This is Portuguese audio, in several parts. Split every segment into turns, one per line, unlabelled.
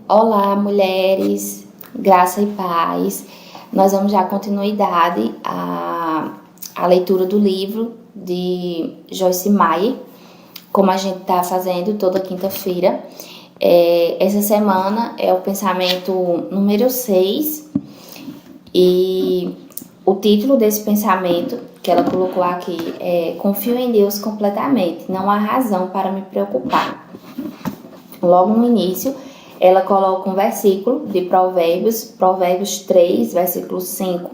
Olá, mulheres, graça e paz. Nós vamos dar continuidade à leitura do livro de Joyce Meyer, como a gente está fazendo toda quinta-feira. Essa semana é o pensamento número 6 e o título desse pensamento que ela colocou aqui é: confio em Deus completamente, não há razão para me preocupar. Logo no início, ela coloca um versículo de Provérbios 3, versículo 5,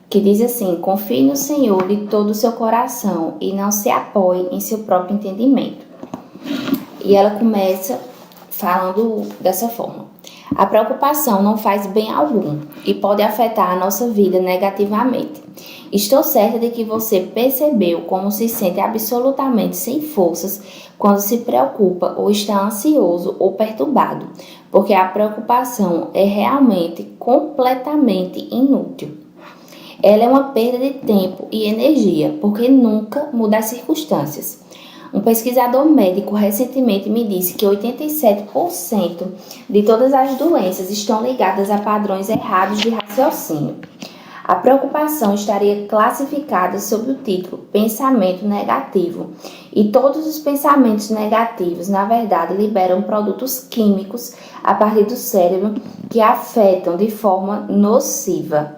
que diz assim: confie no Senhor de todo o seu coração e não se apoie em seu próprio entendimento. E ela começa falando dessa forma: a preocupação não faz bem algum e pode afetar a nossa vida negativamente. Estou certa de que você percebeu como se sente absolutamente sem forças quando se preocupa ou está ansioso ou perturbado, porque a preocupação é realmente completamente inútil. Ela é uma perda de tempo e energia, porque nunca muda as circunstâncias. Um pesquisador médico recentemente me disse que 87% de todas as doenças estão ligadas a padrões errados de raciocínio. A preocupação estaria classificada sob o título pensamento negativo, e todos os pensamentos negativos, na verdade, liberam produtos químicos a partir do cérebro que afetam de forma nociva.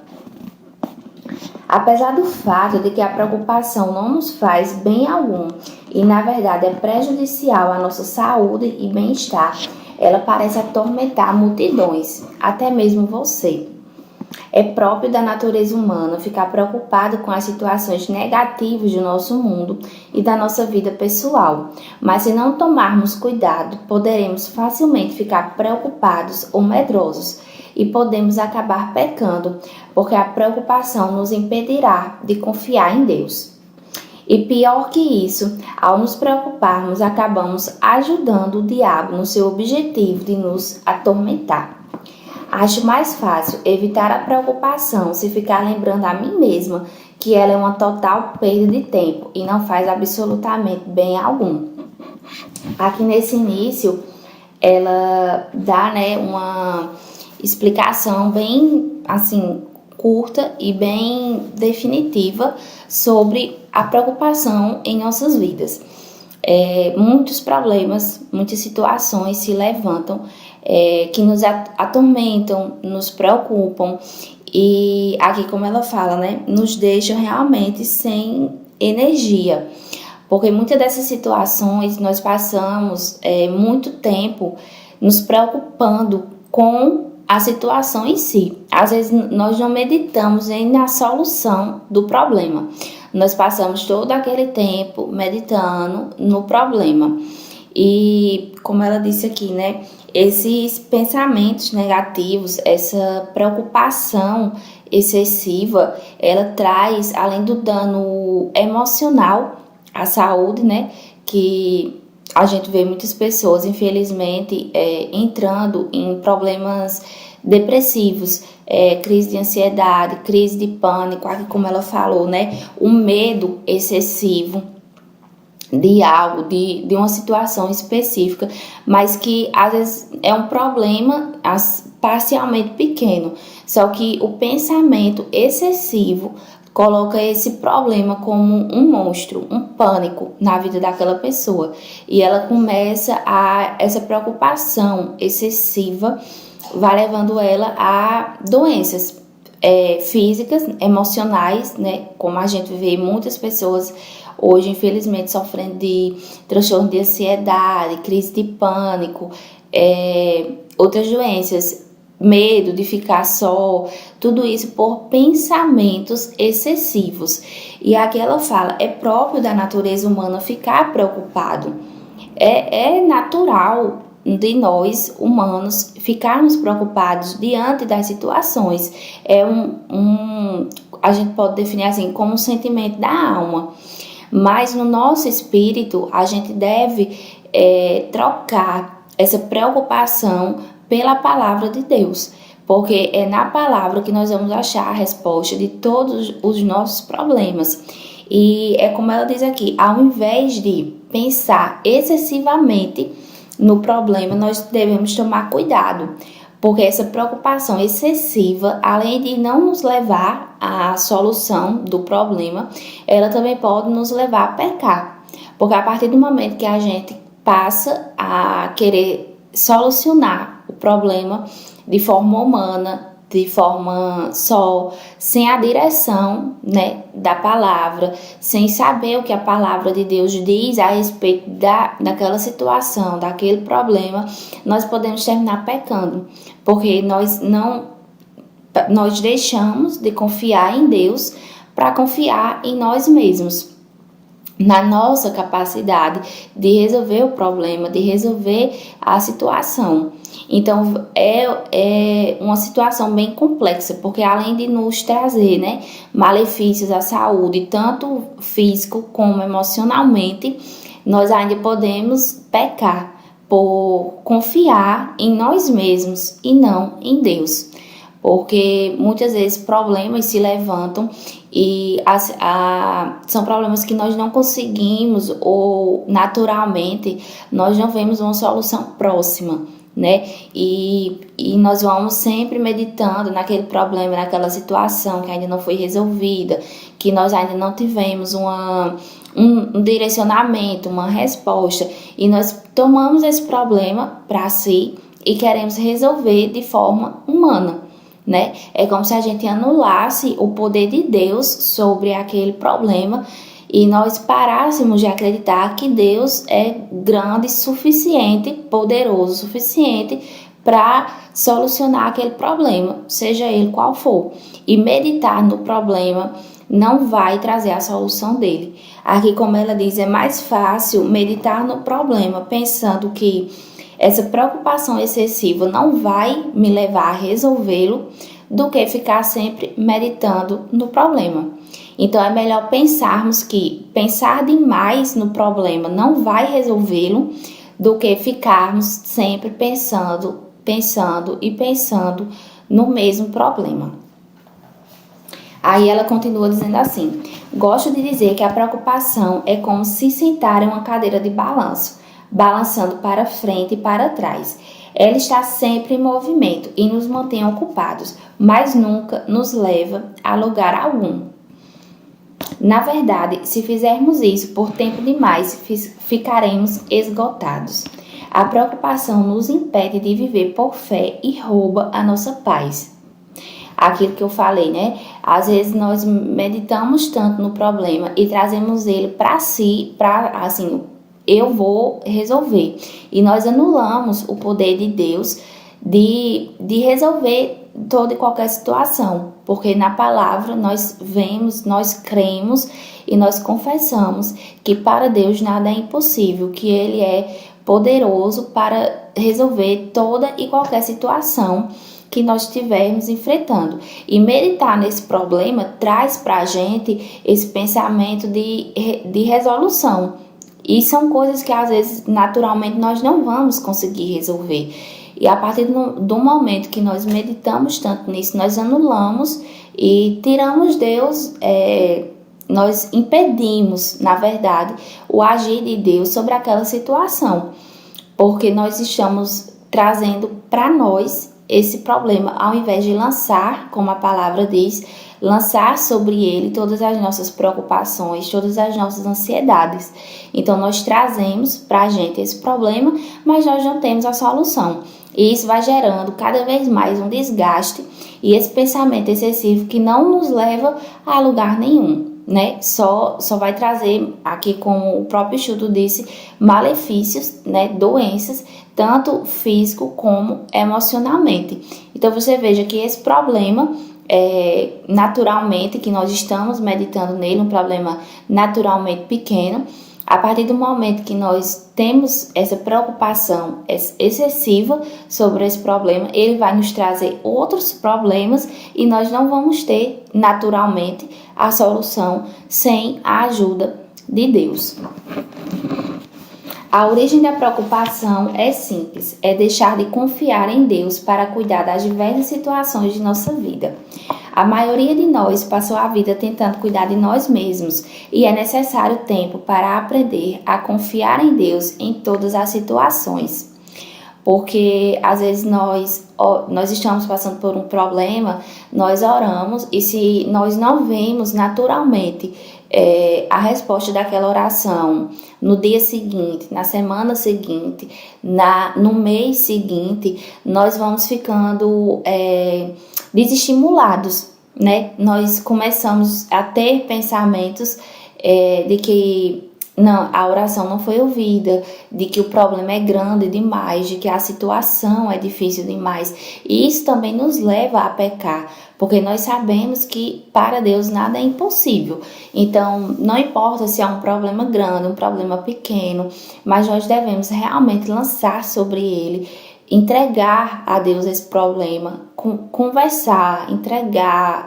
Apesar do fato de que a preocupação não nos faz bem algum e, na verdade, é prejudicial à nossa saúde e bem-estar, ela parece atormentar multidões, até mesmo você. É próprio da natureza humana ficar preocupado com as situações negativas do nosso mundo e da nossa vida pessoal, mas se não tomarmos cuidado, poderemos facilmente ficar preocupados ou medrosos e podemos acabar pecando, porque a preocupação nos impedirá de confiar em Deus. E pior que isso, ao nos preocuparmos, acabamos ajudando o diabo no seu objetivo de nos atormentar. Acho mais fácil evitar a preocupação se ficar lembrando a mim mesma que ela é uma total perda de tempo e não faz absolutamente bem algum. Aqui nesse início, ela dá, uma explicação bem assim curta e bem definitiva sobre a preocupação em nossas vidas. Muitos problemas, muitas situações se levantam que nos atormentam, nos preocupam e aqui, como ela fala, nos deixam realmente sem energia, porque muitas dessas situações nós passamos muito tempo nos preocupando com a situação em si. Às vezes nós não meditamos na solução do problema, nós passamos todo aquele tempo meditando no problema. E como ela disse aqui, esses pensamentos negativos, essa preocupação excessiva, ela traz, além do dano emocional à saúde, que a gente vê muitas pessoas, infelizmente, entrando em problemas depressivos, crise de ansiedade, crise de pânico, aqui como ela falou, o medo excessivo de algo, de uma situação específica, mas que às vezes é um problema parcialmente pequeno, só que o pensamento excessivo coloca esse problema como um monstro, um pânico na vida daquela pessoa, e ela começa essa preocupação excessiva vai levando ela a doenças físicas, emocionais, como a gente vê muitas pessoas hoje, infelizmente, sofrendo de transtorno de ansiedade, crise de pânico, outras doenças, medo de ficar só, tudo isso por pensamentos excessivos. E aqui ela fala, é próprio da natureza humana ficar preocupado. É natural de nós, humanos, ficarmos preocupados diante das situações. A gente pode definir assim, como um sentimento da alma. Mas no nosso espírito, a gente deve trocar essa preocupação pela palavra de Deus, porque é na palavra que nós vamos achar a resposta de todos os nossos problemas. E é como ela diz aqui, ao invés de pensar excessivamente no problema, nós devemos tomar cuidado, porque essa preocupação excessiva, além de não nos levar à solução do problema, ela também pode nos levar a pecar. Porque a partir do momento que a gente passa a querer solucionar o problema de forma humana, de forma só, sem a direção, né, da palavra, sem saber o que a palavra de Deus diz a respeito daquela situação, daquele problema, nós podemos terminar pecando, porque nós deixamos de confiar em Deus para confiar em nós mesmos, na nossa capacidade de resolver o problema, de resolver a situação. Então, é uma situação bem complexa, porque além de nos trazer, né, malefícios à saúde, tanto físico como emocionalmente, nós ainda podemos pecar por confiar em nós mesmos e não em Deus. Porque muitas vezes problemas se levantam e são problemas que nós não conseguimos ou naturalmente nós não vemos uma solução próxima, né? E nós vamos sempre meditando naquele problema, naquela situação que ainda não foi resolvida, que nós ainda não tivemos um direcionamento, uma resposta, e nós tomamos esse problema para si e queremos resolver de forma humana, né? É como se a gente anulasse o poder de Deus sobre aquele problema e nós parássemos de acreditar que Deus é grande, suficiente, poderoso, suficiente para solucionar aquele problema, seja ele qual for. E meditar no problema não vai trazer a solução dele. Aqui, como ela diz, é mais fácil meditar no problema, pensando que essa preocupação excessiva não vai me levar a resolvê-lo, do que ficar sempre meditando no problema. Então, é melhor pensarmos que pensar demais no problema não vai resolvê-lo, do que ficarmos sempre pensando no mesmo problema. Aí ela continua dizendo assim: gosto de dizer que a preocupação é como se sentar em uma cadeira de balanço, balançando para frente e para trás. Ela está sempre em movimento e nos mantém ocupados, mas nunca nos leva a lugar algum. Na verdade, se fizermos isso por tempo demais, ficaremos esgotados. A preocupação nos impede de viver por fé e rouba a nossa paz. Aquilo que eu falei, né? Às vezes nós meditamos tanto no problema e trazemos ele para si, eu vou resolver. E nós anulamos o poder de Deus de resolver toda e qualquer situação. Porque na palavra nós vemos, nós cremos e nós confessamos que para Deus nada é impossível, que Ele é poderoso para resolver toda e qualquer situação que nós estivermos enfrentando. E meditar nesse problema traz para a gente esse pensamento de resolução. E são coisas que às vezes naturalmente nós não vamos conseguir resolver. E a partir do momento que nós meditamos tanto nisso, nós anulamos e tiramos Deus, nós impedimos, na verdade, o agir de Deus sobre aquela situação. Porque nós estamos trazendo para nós esse problema, ao invés de lançar, como a palavra diz, lançar sobre ele todas as nossas preocupações, todas as nossas ansiedades. Então, nós trazemos para a gente esse problema, mas nós não temos a solução. E isso vai gerando cada vez mais um desgaste e esse pensamento excessivo que não nos leva a lugar nenhum, né? Só vai trazer, aqui como o próprio estudo disse, malefícios, né? Doenças, tanto físico como emocionalmente. Então, você veja que esse problema, naturalmente, que nós estamos meditando nele, um problema naturalmente pequeno, a partir do momento que nós temos essa preocupação excessiva sobre esse problema, ele vai nos trazer outros problemas e nós não vamos ter naturalmente a solução sem a ajuda de Deus. A origem da preocupação é simples, é deixar de confiar em Deus para cuidar das diversas situações de nossa vida. A maioria de nós passou a vida tentando cuidar de nós mesmos e é necessário tempo para aprender a confiar em Deus em todas as situações. Porque às vezes nós estamos passando por um problema, nós oramos e se nós não vemos naturalmente a resposta daquela oração no dia seguinte, na semana seguinte, no mês seguinte, nós vamos ficando desestimulados, né? Nós começamos a ter pensamentos de que não, a oração não foi ouvida, de que o problema é grande demais, de que a situação é difícil demais. E isso também nos leva a pecar, porque nós sabemos que para Deus nada é impossível. Então, não importa se é um problema grande, um problema pequeno, mas nós devemos realmente lançar sobre ele, entregar a Deus esse problema, conversar, entregar,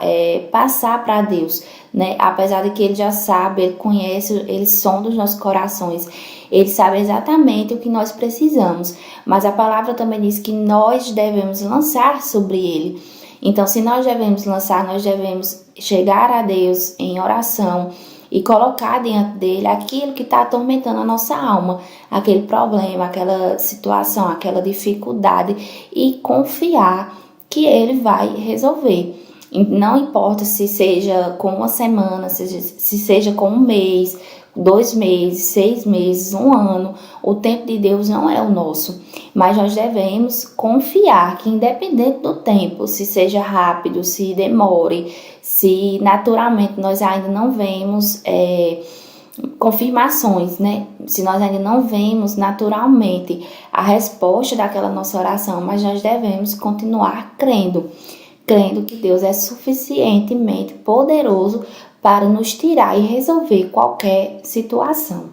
passar para Deus, né? Apesar de que Ele já sabe, Ele conhece, Ele sonda os nossos corações, Ele sabe exatamente o que nós precisamos, mas a palavra também diz que nós devemos lançar sobre Ele. Então, se nós devemos lançar, nós devemos chegar a Deus em oração e colocar diante dele aquilo que está atormentando a nossa alma, aquele problema, aquela situação, aquela dificuldade, e confiar que ele vai resolver. Não importa se seja com uma semana, se seja com um mês, 2 meses, 6 meses, 1 ano, o tempo de Deus não é o nosso, mas nós devemos confiar que independente do tempo, se seja rápido, se demore, se naturalmente nós ainda não vemos confirmações, né? Se nós ainda não vemos naturalmente a resposta daquela nossa oração, mas nós devemos continuar crendo que Deus é suficientemente poderoso para nos tirar e resolver qualquer situação.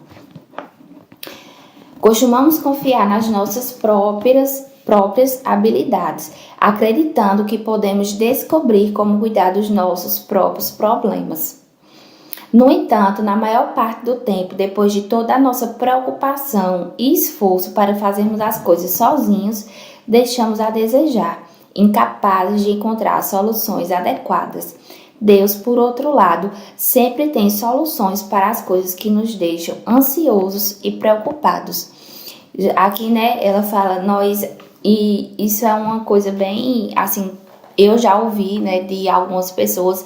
Costumamos confiar nas nossas próprias habilidades, acreditando que podemos descobrir como cuidar dos nossos próprios problemas. No entanto, na maior parte do tempo, depois de toda a nossa preocupação e esforço para fazermos as coisas sozinhos, deixamos a desejar, incapazes de encontrar soluções adequadas. Deus, por outro lado, sempre tem soluções para as coisas que nos deixam ansiosos e preocupados. Aqui, né, ela fala, e isso é uma coisa bem, assim, eu já ouvi, né, de algumas pessoas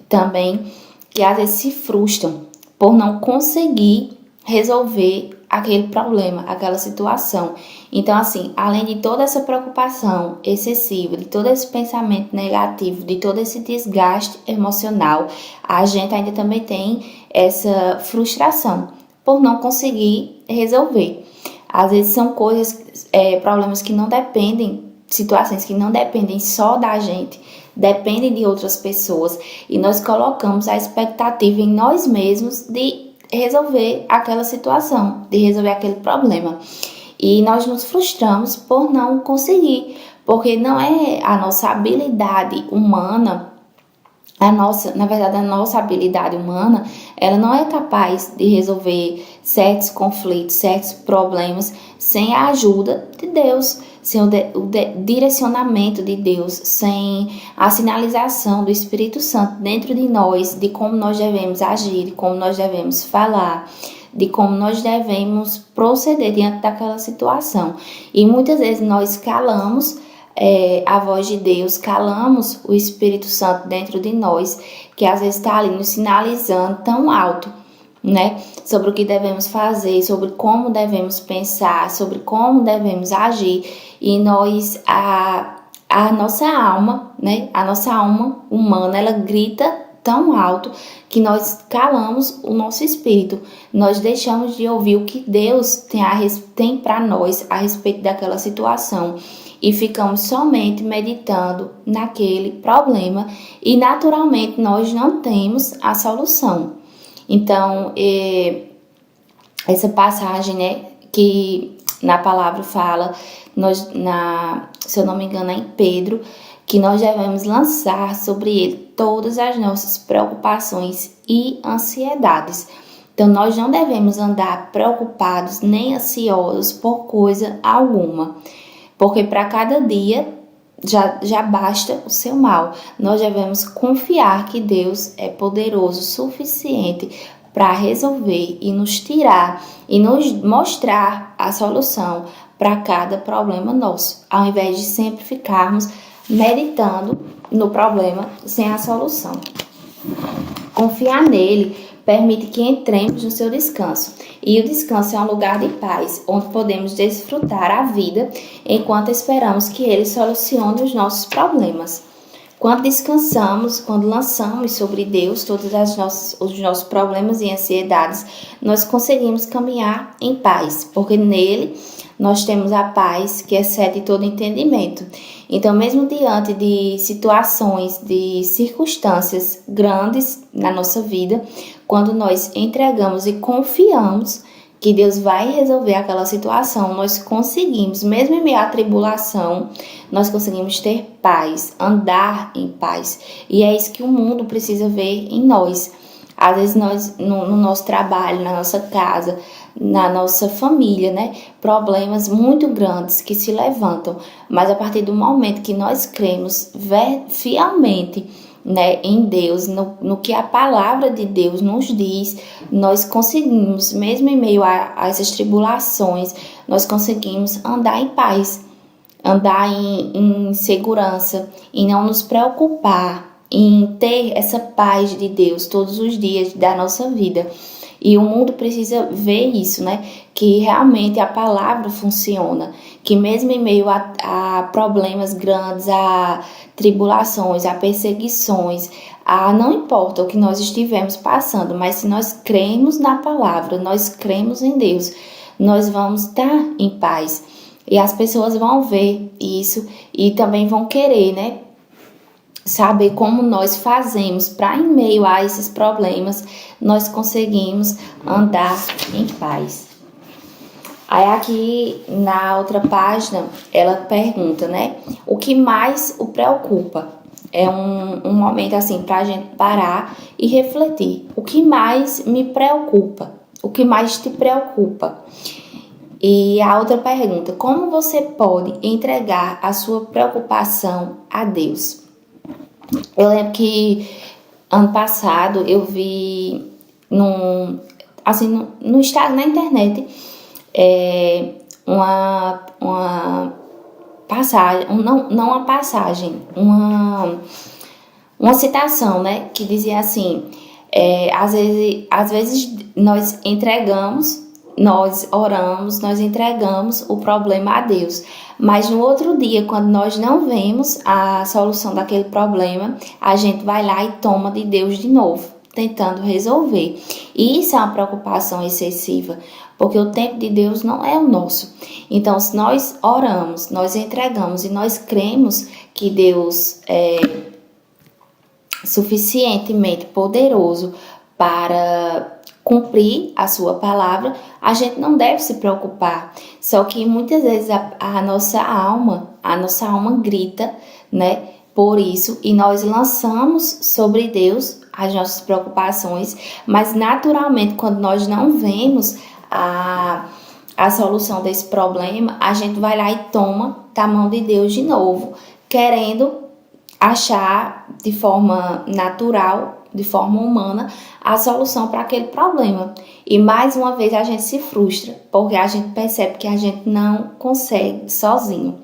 também, que às vezes se frustram por não conseguir resolver aquele problema, aquela situação. Então, assim, além de toda essa preocupação excessiva, de todo esse pensamento negativo, de todo esse desgaste emocional, a gente ainda também tem essa frustração por não conseguir resolver. Às vezes são coisas, problemas que não dependem, situações que não dependem só da gente, dependem de outras pessoas, e nós colocamos a expectativa em nós mesmos de resolver aquela situação, de resolver aquele problema. E nós nos frustramos por não conseguir, porque não é a nossa habilidade humana, na verdade, a nossa habilidade humana, ela não é capaz de resolver certos conflitos, certos problemas sem a ajuda de Deus, sem o direcionamento de Deus, sem a sinalização do Espírito Santo dentro de nós, de como nós devemos agir, de como nós devemos falar, de como nós devemos proceder diante daquela situação. E muitas vezes nós calamos a voz de Deus, calamos o Espírito Santo dentro de nós, que às vezes está ali nos sinalizando tão alto, né, sobre o que devemos fazer, sobre como devemos pensar, sobre como devemos agir, e nós, a nossa alma, né, a nossa alma humana, ela grita tão alto que nós calamos o nosso espírito, nós deixamos de ouvir o que Deus tem para nós a respeito daquela situação, e ficamos somente meditando naquele problema, e naturalmente nós não temos a solução. Então, essa passagem, né, que na palavra fala, se eu não me engano é em Pedro, que nós devemos lançar sobre ele todas as nossas preocupações e ansiedades. Então, nós não devemos andar preocupados nem ansiosos por coisa alguma, porque para cada dia já basta o seu mal. Nós devemos confiar que Deus é poderoso o suficiente para resolver e nos tirar e nos mostrar a solução para cada problema nosso, ao invés de sempre ficarmos meditando no problema sem a solução. Confiar nele permite que entremos no seu descanso. E o descanso é um lugar de paz, onde podemos desfrutar a vida enquanto esperamos que ele solucione os nossos problemas. Quando descansamos, quando lançamos sobre Deus todos os nossos problemas e ansiedades, nós conseguimos caminhar em paz, porque nele nós temos a paz que excede todo entendimento. Então, mesmo diante de situações, de circunstâncias grandes na nossa vida, quando nós entregamos e confiamos que Deus vai resolver aquela situação, nós conseguimos, mesmo em meio à tribulação, nós conseguimos ter paz, andar em paz. E é isso que o mundo precisa ver em nós. Às vezes nós, no nosso trabalho, na nossa casa, na nossa família, né? Problemas muito grandes que se levantam. Mas a partir do momento que nós cremos fielmente, né, em Deus, no que a palavra de Deus nos diz, nós conseguimos, mesmo em meio a essas tribulações, nós conseguimos andar em paz, andar em segurança, em não nos preocupar, em ter essa paz de Deus todos os dias da nossa vida. E o mundo precisa ver isso, né? Que realmente a palavra funciona, que mesmo em meio a problemas grandes, a tribulações, a perseguições, não importa o que nós estivemos passando, mas se nós cremos na palavra, nós cremos em Deus, nós vamos estar em paz. E as pessoas vão ver isso e também vão querer, né? Saber como nós fazemos para, em meio a esses problemas, nós conseguimos andar em paz. Aí aqui na outra página, ela pergunta, né? O que mais o preocupa? É um momento assim para a gente parar e refletir. O que mais me preocupa? O que mais te preocupa? E a outra pergunta, como você pode entregar a sua preocupação a Deus? Eu lembro que ano passado eu vi no Instagram, na internet, uma passagem, não uma passagem, uma citação, né, que dizia assim, às vezes nós oramos, nós entregamos o problema a Deus, mas no outro dia, quando nós não vemos a solução daquele problema, a gente vai lá e toma de Deus de novo, tentando resolver. E isso é uma preocupação excessiva, porque o tempo de Deus não é o nosso. Então, se nós oramos, nós entregamos e nós cremos que Deus é suficientemente poderoso para cumprir a sua palavra, a gente não deve se preocupar. Só que muitas vezes a nossa alma grita, né, por isso, e nós lançamos sobre Deus as nossas preocupações, mas naturalmente quando nós não vemos a solução desse problema, a gente vai lá e toma da mão de Deus de novo, querendo achar de forma natural, de forma humana, a solução para aquele problema. E mais uma vez a gente se frustra, porque a gente percebe que a gente não consegue sozinho.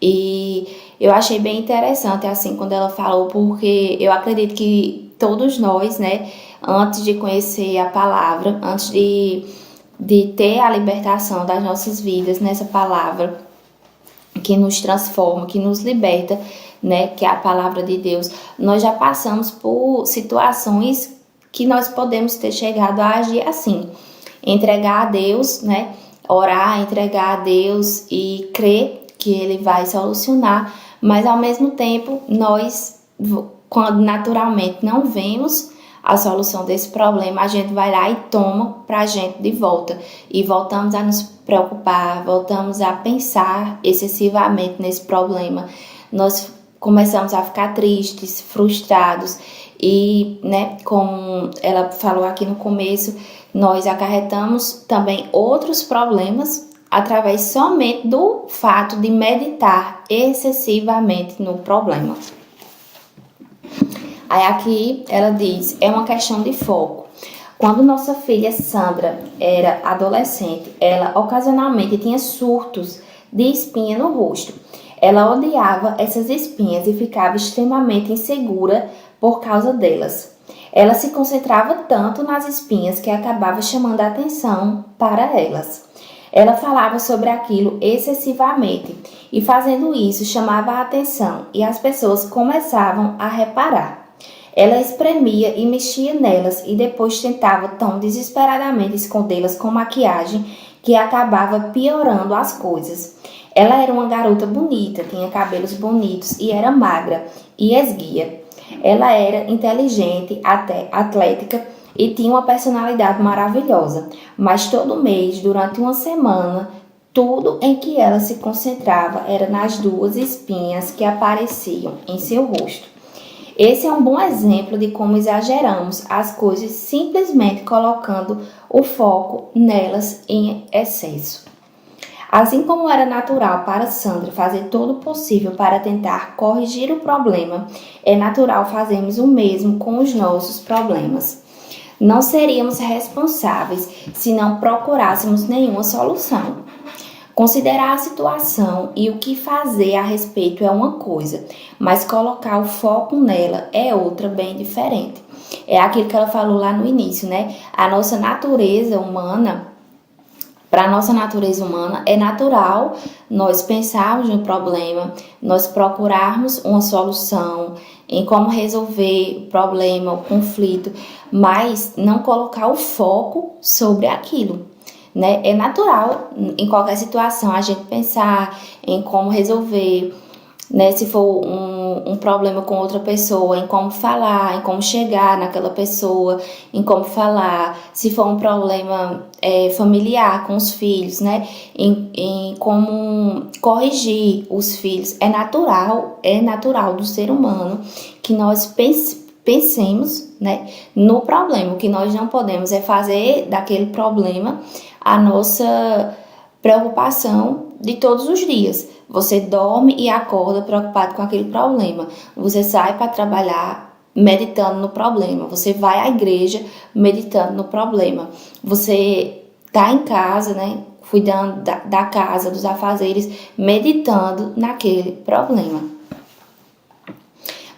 E eu achei bem interessante, assim, quando ela falou, porque eu acredito que todos nós, né, antes de conhecer a palavra, antes de ter a libertação das nossas vidas nessa palavra, que nos transforma, que nos liberta, né, que é a palavra de Deus, nós já passamos por situações que nós podemos ter chegado a agir assim, entregar a Deus, né, orar, entregar a Deus e crer que Ele vai solucionar, mas ao mesmo tempo nós, quando naturalmente não vemos a solução desse problema, a gente vai lá e toma pra gente de volta e voltamos a nos preocupar, voltamos a pensar excessivamente nesse problema, nós começamos a ficar tristes, frustrados e, né, como ela falou aqui no começo, nós acarretamos também outros problemas através somente do fato de meditar excessivamente no problema. Aí aqui ela diz, é uma questão de foco. Quando nossa filha Sandra era adolescente, ela ocasionalmente tinha surtos de espinha no rosto. Ela odiava essas espinhas e ficava extremamente insegura por causa delas. Ela se concentrava tanto nas espinhas que acabava chamando a atenção para elas. Ela falava sobre aquilo excessivamente e, fazendo isso, chamava a atenção e as pessoas começavam a reparar. Ela espremia e mexia nelas e depois tentava tão desesperadamente escondê-las com maquiagem que acabava piorando as coisas. Ela era uma garota bonita, tinha cabelos bonitos e era magra e esguia. Ela era inteligente, até atlética e tinha uma personalidade maravilhosa. Mas todo mês, durante uma semana, tudo em que ela se concentrava era nas 2 espinhas que apareciam em seu rosto. Esse é um bom exemplo de como exageramos as coisas simplesmente colocando o foco nelas em excesso. Assim como era natural para Sandra fazer todo o possível para tentar corrigir o problema, é natural fazermos o mesmo com os nossos problemas. Não seríamos responsáveis se não procurássemos nenhuma solução. Considerar a situação e o que fazer a respeito é uma coisa, mas colocar o foco nela é outra bem diferente. É aquilo que ela falou lá no início, né? A nossa natureza humana, para a nossa natureza humana, é natural nós pensarmos no problema, nós procurarmos uma solução, em como resolver o problema, o conflito, mas não colocar o foco sobre aquilo. Né? É natural, em qualquer situação, a gente pensar em como resolver, né? Se for um problema com outra pessoa, em como falar, em como chegar naquela pessoa, em como falar. Se for um problema familiar com os filhos, né? Em como corrigir os filhos. É natural do ser humano que nós pensemos, né, no problema. O que nós não podemos é fazer daquele problema a nossa preocupação de todos os dias. Você dorme e acorda preocupado com aquele problema. Você sai para trabalhar meditando no problema. Você vai à igreja meditando no problema. Você está em casa, né, cuidando da casa, dos afazeres, meditando naquele problema.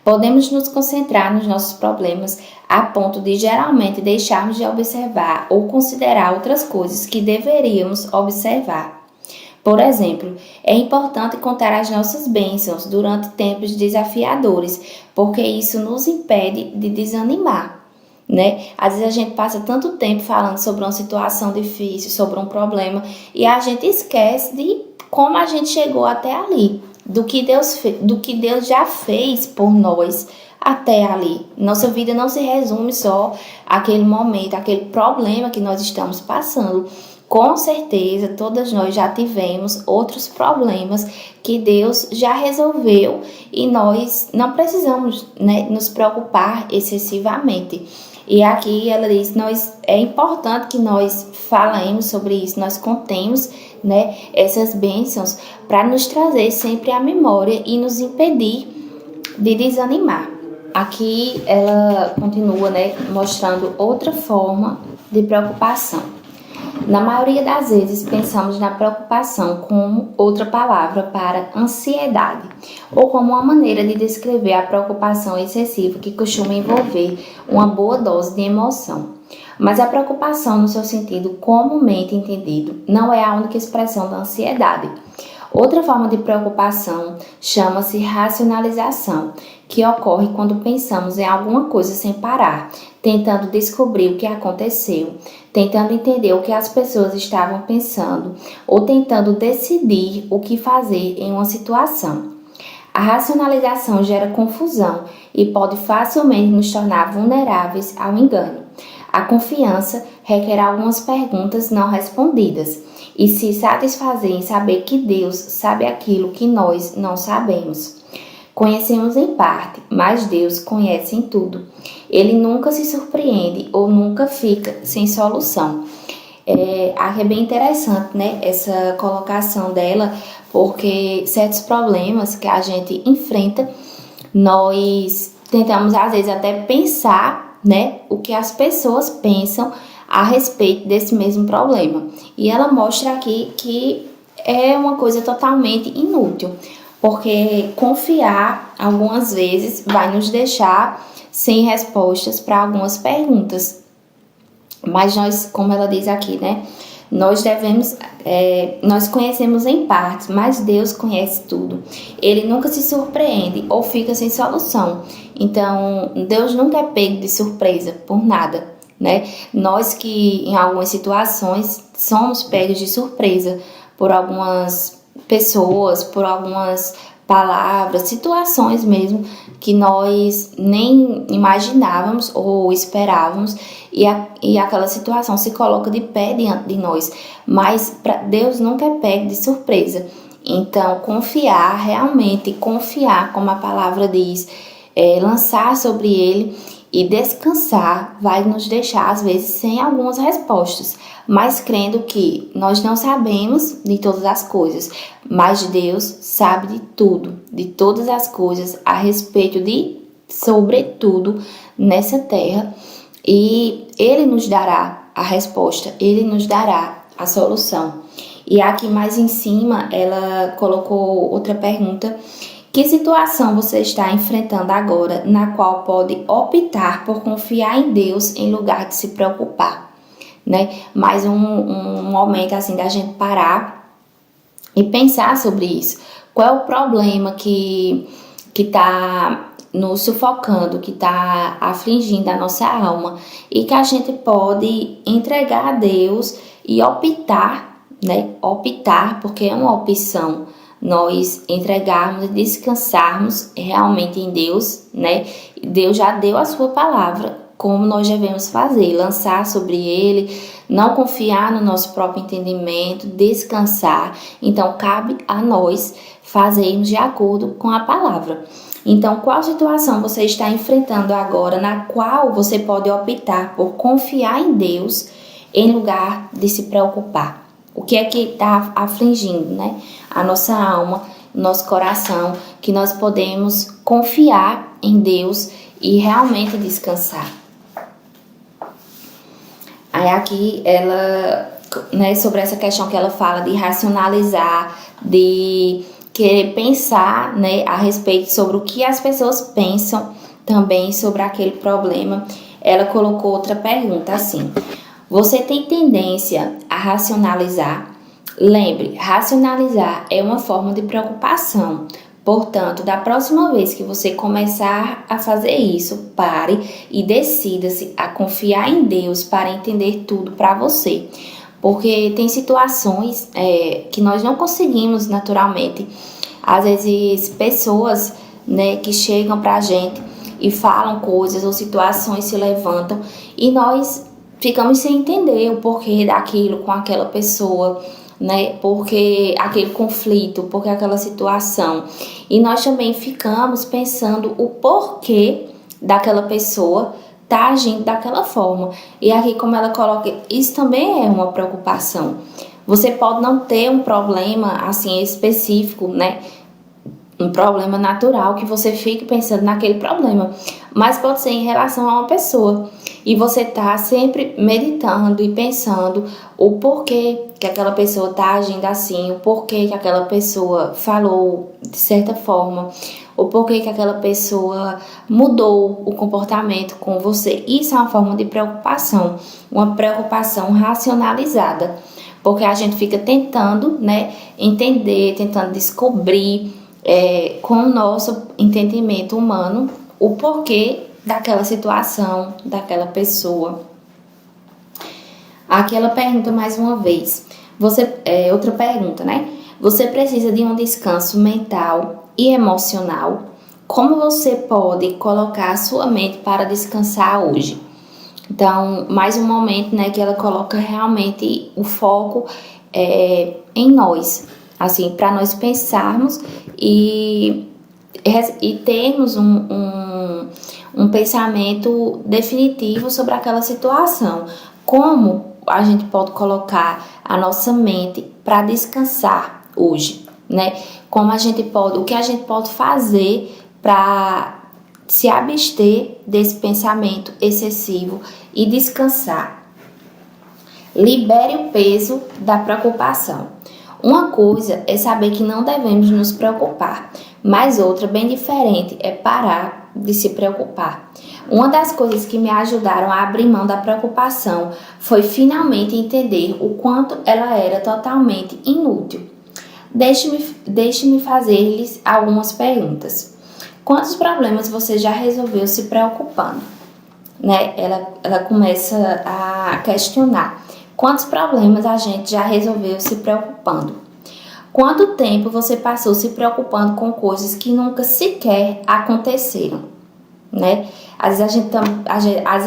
Podemos nos concentrar nos nossos problemas a ponto de geralmente deixarmos de observar ou considerar outras coisas que deveríamos observar. Por exemplo, é importante contar as nossas bênçãos durante tempos desafiadores, porque isso nos impede de desanimar, né? Às vezes a gente passa tanto tempo falando sobre uma situação difícil, sobre um problema, e a gente esquece de como a gente chegou até ali. Do que Deus já fez por nós até ali. Nossa vida não se resume só àquele momento, àquele problema que nós estamos passando. Com certeza, todas nós já tivemos outros problemas que Deus já resolveu e nós não precisamos, né, nos preocupar excessivamente. E aqui ela diz, é importante que nós falemos sobre isso, nós contemos, né, essas bênçãos para nos trazer sempre à memória e nos impedir de desanimar. Aqui ela continua, né, mostrando outra forma de preocupação. Na maioria das vezes, pensamos na preocupação como outra palavra para ansiedade, ou como uma maneira de descrever a preocupação excessiva que costuma envolver uma boa dose de emoção. Mas a preocupação, no seu sentido comumente entendido, não é a única expressão da ansiedade. Outra forma de preocupação chama-se racionalização, que ocorre quando pensamos em alguma coisa sem parar, tentando descobrir o que aconteceu, tentando entender o que as pessoas estavam pensando ou tentando decidir o que fazer em uma situação. A racionalização gera confusão e pode facilmente nos tornar vulneráveis ao engano. A confiança requer algumas perguntas não respondidas e se satisfazer em saber que Deus sabe aquilo que nós não sabemos. Conhecemos em parte, mas Deus conhece em tudo. Ele nunca se surpreende ou nunca fica sem solução. Aqui é bem interessante, né, essa colocação dela, porque certos problemas que a gente enfrenta, nós tentamos às vezes até pensar né, o que as pessoas pensam a respeito desse mesmo problema. E ela mostra aqui que é uma coisa totalmente inútil, porque confiar algumas vezes vai nos deixar sem respostas para algumas perguntas. Mas nós, como ela diz aqui, né, nós conhecemos em partes, mas Deus conhece tudo. Ele nunca se surpreende ou fica sem solução. Então, Deus nunca é pego de surpresa por nada, né? Nós que em algumas situações somos pegos de surpresa por algumas pessoas, por algumas palavras, situações mesmo que nós nem imaginávamos ou esperávamos, e aquela situação se coloca de pé diante de nós. Mas Deus nunca é pego de surpresa. Então, realmente confiar, como a palavra diz, lançar sobre Ele e descansar vai nos deixar, às vezes, sem algumas respostas, mas crendo que nós não sabemos de todas as coisas, mas Deus sabe de tudo, de todas as coisas a respeito de sobretudo nessa terra, e Ele nos dará a resposta, Ele nos dará a solução. E aqui mais em cima ela colocou outra pergunta: que situação você está enfrentando agora na qual pode optar por confiar em Deus em lugar de se preocupar, né? Mais um momento assim da gente parar e pensar sobre isso. Qual é o problema que está nos sufocando, que está afligindo a nossa alma, e que a gente pode entregar a Deus e optar, né? Optar, porque é uma opção, nós entregarmos e descansarmos realmente em Deus, né? Deus já deu a sua palavra, como nós devemos fazer, lançar sobre Ele, não confiar no nosso próprio entendimento, descansar. Então, cabe a nós fazermos de acordo com a palavra. Então, qual situação você está enfrentando agora na qual você pode optar por confiar em Deus em lugar de se preocupar? O que é que está afligindo, né, a nossa alma, nosso coração, que nós podemos confiar em Deus e realmente descansar? Aí aqui ela, né, sobre essa questão que ela fala de racionalizar, de querer pensar, né, a respeito sobre o que as pessoas pensam também sobre aquele problema, ela colocou outra pergunta assim: você tem tendência a racionalizar? Lembre, racionalizar é uma forma de preocupação. Portanto, da próxima vez que você começar a fazer isso, pare e decida-se a confiar em Deus para entender tudo para você. Porque tem situações que nós não conseguimos naturalmente. Às vezes, pessoas, né, que chegam para a gente e falam coisas ou situações se levantam e nós ficamos sem entender o porquê daquilo com aquela pessoa, né? Porque aquele conflito, porque aquela situação. E nós também ficamos pensando o porquê daquela pessoa tá agindo daquela forma. E aqui, como ela coloca, isso também é uma preocupação. Você pode não ter um problema assim específico, né? Um problema natural que você fique pensando naquele problema, mas pode ser em relação a uma pessoa. E você tá sempre meditando e pensando o porquê que aquela pessoa tá agindo assim, o porquê que aquela pessoa falou de certa forma, o porquê que aquela pessoa mudou o comportamento com você. Isso é uma forma de preocupação, uma preocupação racionalizada, porque a gente fica tentando, né, entender, tentando descobrir com o nosso entendimento humano o porquê daquela situação, daquela pessoa. Aqui ela pergunta mais uma vez, outra pergunta, né? Você precisa de um descanso mental e emocional? Como você pode colocar a sua mente para descansar hoje? Então, mais um momento, né, que ela coloca realmente o foco em nós, assim, para nós pensarmos e termos um pensamento definitivo sobre aquela situação. Como a gente pode colocar a nossa mente para descansar hoje, né? O que a gente pode fazer para se abster desse pensamento excessivo e descansar. Libere o peso da preocupação. Uma coisa é saber que não devemos nos preocupar, mas outra, bem diferente, é parar de se preocupar. Uma das coisas que me ajudaram a abrir mão da preocupação foi finalmente entender o quanto ela era totalmente inútil. Deixe-me fazer-lhes algumas perguntas. Quantos problemas você já resolveu se preocupando? Né? Ela começa a questionar. Quantos problemas a gente já resolveu se preocupando? Quanto tempo você passou se preocupando com coisas que nunca sequer aconteceram? Né? Às vezes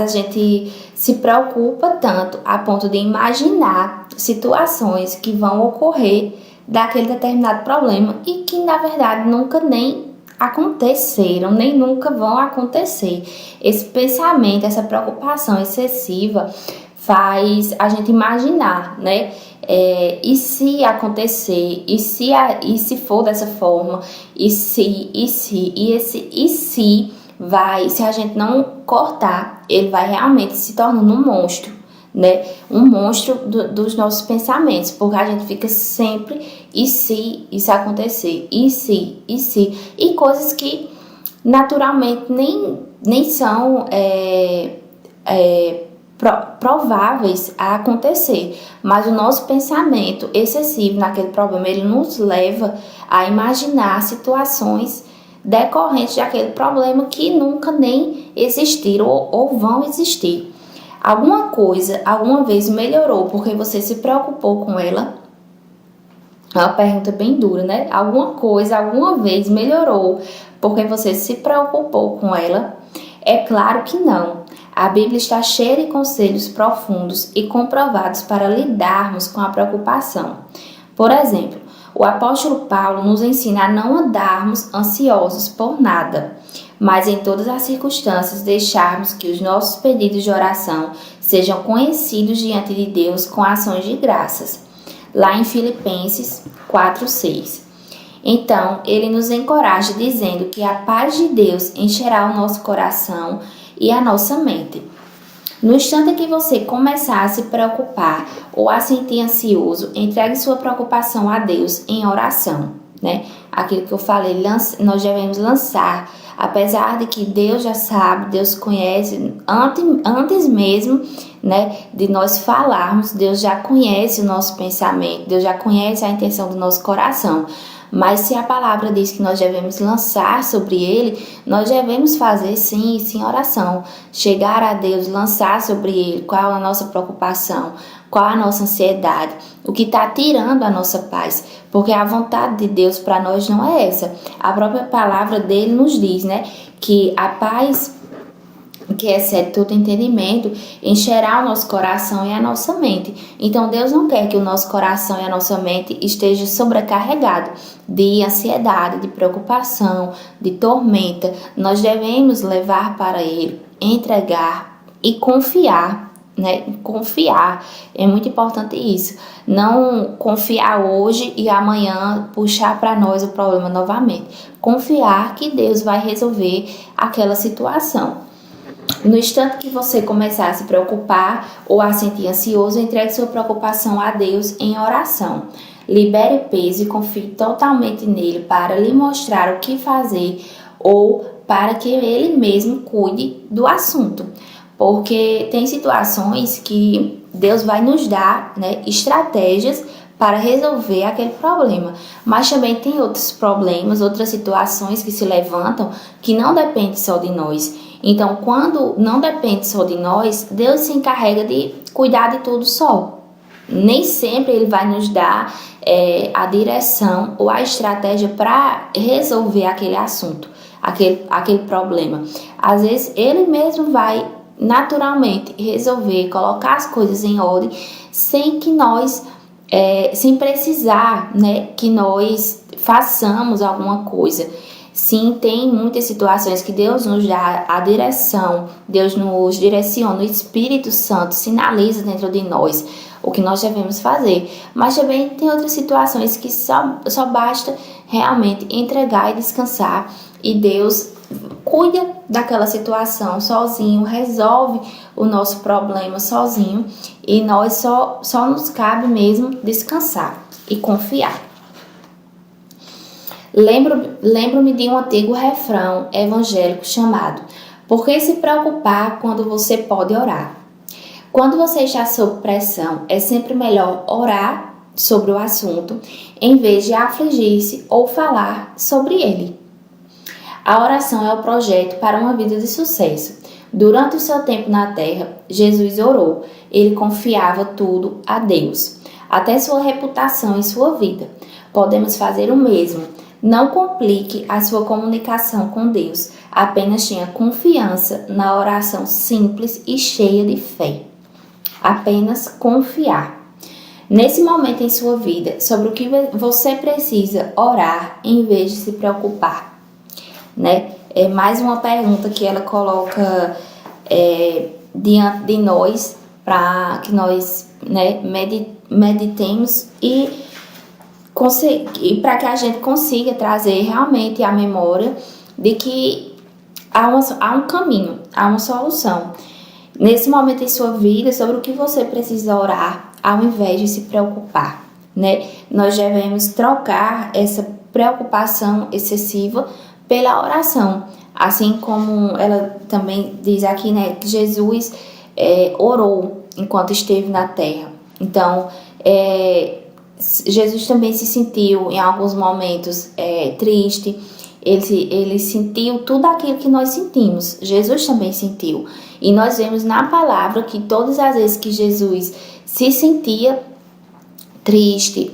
a gente se preocupa tanto a ponto de imaginar situações que vão ocorrer daquele determinado problema e que na verdade nunca nem aconteceram, nem nunca vão acontecer. Esse pensamento, essa preocupação excessiva faz a gente imaginar, né? E se acontecer, e se for dessa forma, se a gente não cortar, ele vai realmente se tornando um monstro, né? Um monstro dos nossos pensamentos, porque a gente fica sempre, e se isso acontecer, e coisas que naturalmente nem são prováveis a acontecer, mas o nosso pensamento excessivo naquele problema, ele nos leva a imaginar situações decorrentes daquele problema que nunca nem existiram ou vão existir. Alguma coisa, alguma vez melhorou porque você se preocupou com ela? É uma pergunta bem dura, né? Alguma coisa, alguma vez melhorou porque você se preocupou com ela? É claro que não. A Bíblia está cheia de conselhos profundos e comprovados para lidarmos com a preocupação. Por exemplo, o apóstolo Paulo nos ensina a não andarmos ansiosos por nada, mas em todas as circunstâncias deixarmos que os nossos pedidos de oração sejam conhecidos diante de Deus com ações de graças. Lá em Filipenses 4:6. Então, ele nos encoraja dizendo que a paz de Deus encherá o nosso coração e a nossa mente. No instante que você começar a se preocupar ou a sentir ansioso, entregue sua preocupação a Deus em oração, né? Aquilo que eu falei, nós devemos lançar, apesar de que Deus já sabe, Deus conhece, antes mesmo, né, de nós falarmos, Deus já conhece o nosso pensamento, Deus já conhece a intenção do nosso coração. Mas se a palavra diz que nós devemos lançar sobre ele, nós devemos fazer sim oração. Chegar a Deus, lançar sobre ele qual a nossa preocupação, qual a nossa ansiedade, o que está tirando a nossa paz. Porque a vontade de Deus para nós não é essa. A própria palavra dele nos diz, né, que a paz que excede todo entendimento, encherá o nosso coração e a nossa mente. Então, Deus não quer que o nosso coração e a nossa mente estejam sobrecarregados de ansiedade, de preocupação, de tormenta. Nós devemos levar para Ele, entregar e confiar, né? Confiar, é muito importante isso. Não confiar hoje e amanhã puxar para nós o problema novamente. Confiar que Deus vai resolver aquela situação. No instante que você começar a se preocupar ou a sentir ansioso, entregue sua preocupação a Deus em oração. Libere o peso e confie totalmente nele para lhe mostrar o que fazer ou para que ele mesmo cuide do assunto. Porque tem situações que Deus vai nos dar, né, estratégias para resolver aquele problema. Mas também tem outros problemas, outras situações que se levantam que não dependem só de nós. Então, quando não depende só de nós, Deus se encarrega de cuidar de tudo só. Nem sempre Ele vai nos dar a direção ou a estratégia para resolver aquele assunto, aquele problema. Às vezes, Ele mesmo vai naturalmente resolver, colocar as coisas em ordem, sem que nós, sem precisar, né, que nós façamos alguma coisa. Sim, tem muitas situações que Deus nos dá a direção, Deus nos direciona, o Espírito Santo sinaliza dentro de nós o que nós devemos fazer. Mas também tem outras situações que só basta realmente entregar e descansar e Deus cuida daquela situação sozinho, resolve o nosso problema sozinho, e nós só nos cabe mesmo descansar e confiar. Lembro-me de um antigo refrão evangélico chamado: por que se preocupar quando você pode orar? Quando você está sob pressão, é sempre melhor orar sobre o assunto em vez de afligir-se ou falar sobre ele. A oração é o projeto para uma vida de sucesso. Durante o seu tempo na terra, Jesus orou. Ele confiava tudo a Deus, até sua reputação em sua vida. Podemos fazer o mesmo. Não complique a sua comunicação com Deus. Apenas tenha confiança na oração simples e cheia de fé. Apenas confiar. Nesse momento em sua vida, sobre o que você precisa orar em vez de se preocupar, né? É mais uma pergunta que ela coloca diante de nós, para que nós, né, meditemos e para que a gente consiga trazer realmente a memória de que há um caminho, há uma solução. Nesse momento em sua vida, sobre o que você precisa orar, ao invés de se preocupar, né? Nós devemos trocar essa preocupação excessiva pela oração. Assim como ela também diz aqui, né, que Jesus orou enquanto esteve na terra. Então, Jesus também se sentiu em alguns momentos triste. Ele sentiu tudo aquilo que nós sentimos. Jesus também sentiu. E nós vemos na palavra que todas as vezes que Jesus se sentia triste,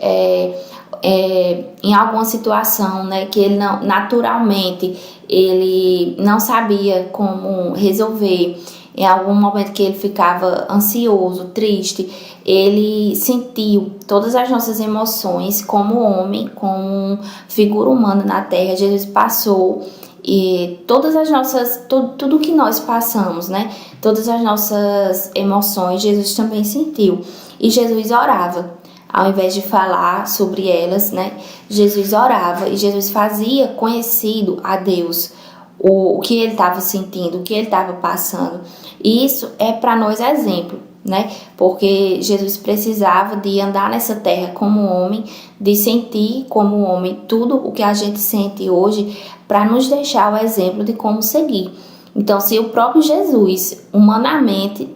em alguma situação, né, que ele não, naturalmente ele não sabia como resolver, em algum momento que ele ficava ansioso, triste, ele sentiu todas as nossas emoções como homem, como figura humana na terra. Jesus passou e todas as nossas, tudo que nós passamos, né, todas as nossas emoções, Jesus também sentiu. E Jesus orava. Ao invés de falar sobre elas, né, Jesus orava e Jesus fazia conhecido a Deus o que ele estava sentindo, o que ele estava passando. E isso é para nós exemplo, né? Porque Jesus precisava de andar nessa terra como homem, de sentir como homem tudo o que a gente sente hoje, para nos deixar o exemplo de como seguir. Então, se o próprio Jesus, humanamente